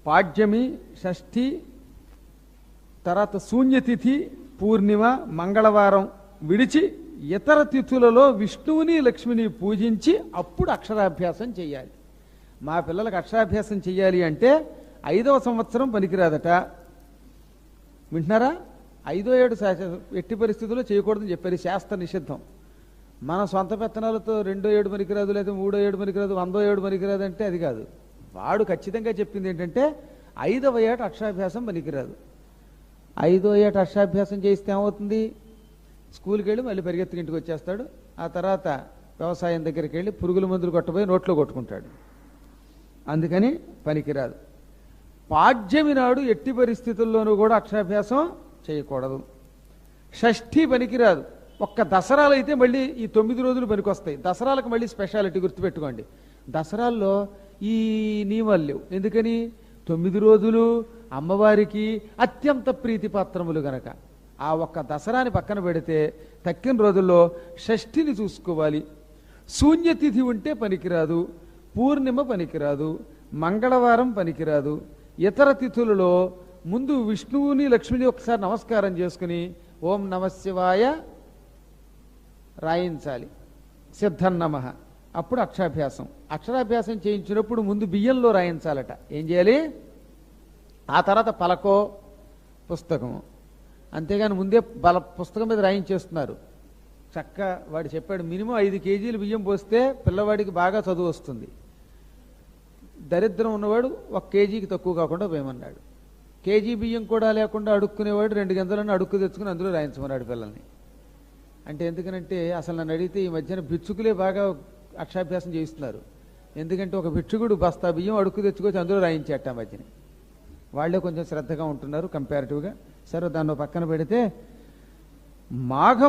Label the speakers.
Speaker 1: పాడ్యమి, షష్ఠి, తర్వాత శూన్యతిథి, పూర్ణిమ, మంగళవారం విడిచి ఇతర తిథులలో విష్ణువుని లక్ష్మిని పూజించి అప్పుడు అక్షరాభ్యాసం చెయ్యాలి. మా పిల్లలకు అక్షరాభ్యాసం చెయ్యాలి అంటే 5వ సంవత్సరం పనికిరాదట. వింటున్నారా? 5వ ఏడు ఎట్టి పరిస్థితుల్లో చేయకూడదని చెప్పారు. శాస్త్ర నిషిద్ధం. మన సొంత పెత్తనాలతో 2వ ఏడు పనికిరాదు, లేదా 3వ ఏడు పనికిరాదు, 100వ ఏడు పనికిరాదు అంటే అది కాదు. వాడు ఖచ్చితంగా చెప్పింది ఏంటంటే 5వ ఏట అక్షరాభ్యాసం పనికిరాదు. 5వ ఏట అక్షరాభ్యాసం చేస్తే ఏమవుతుంది? స్కూల్కి వెళ్ళి మళ్ళీ పరిగెత్తుకు ఇంటికి వచ్చేస్తాడు. ఆ తర్వాత వ్యవసాయం దగ్గరికి వెళ్ళి పురుగుల మందులు కొట్టబోయి నోట్లో కొట్టుకుంటాడు. అందుకని పనికిరాదు. పాడ్యమి నాడు ఎట్టి పరిస్థితుల్లోనూ కూడా అక్షరాభ్యాసం చేయకూడదు. షష్ఠి పనికిరాదు. ఒక్క దసరాలు అయితే మళ్ళీ ఈ 9 రోజులు పనికొస్తాయి. దసరాలకు మళ్ళీ స్పెషాలిటీ గుర్తుపెట్టుకోండి. దసరాల్లో ఈ నియమాలు లేవు. ఎందుకని? 9 రోజులు అమ్మవారికి అత్యంత ప్రీతిపాత్రములు గనక ఆ ఒక్క దసరాని పక్కన పెడితే తక్కిన రోజుల్లో షష్ఠిని చూసుకోవాలి. శూన్యతిథి ఉంటే పనికిరాదు, పూర్ణిమ పనికిరాదు, మంగళవారం పనికిరాదు. ఇతర తిథులలో ముందు విష్ణువుని లక్ష్మిని ఒకసారి నమస్కారం చేసుకుని ఓం నమశివాయ రాయించాలి, సిద్ధన్నమః. అప్పుడు అక్షరాభ్యాసం. అక్షరాభ్యాసం చేయించినప్పుడు ముందు బియ్యంలో రాయించాలట. ఏం చేయాలి? ఆ తర్వాత పలకో పుస్తకము. అంతేగాని ముందే పుస్తకం మీద రాయించేస్తున్నారు. చక్క వాడు చెప్పాడు మినిమం 5 కేజీలు బియ్యం పోస్తే పిల్లవాడికి బాగా చదువు వస్తుంది. దరిద్రం ఉన్నవాడు 1 కేజీకి తక్కువ కాకుండా పోయమన్నాడు. కేజీ బియ్యం కూడా లేకుండా అడుక్కునేవాడు 2 గింజలను అడుక్కు తెచ్చుకుని అందులో రాయించమన్నాడు పిల్లల్ని. అంటే ఎందుకనంటే అసలు నన్ను అడిగితే ఈ మధ్యన భిక్షుకులే బాగా అక్షరాభ్యాసం చేయిస్తున్నారు. ఎందుకంటే ఒక భిక్షుకుడు బస్తా బియ్యం అడుక్కు తెచ్చుకొచ్చి అందులో రాయించేట మధ్యని. వాళ్ళే కొంచెం శ్రద్ధగా ఉంటున్నారు కంపారిటివ్గా. సరే దాన్ని పక్కన పెడితే మాఘ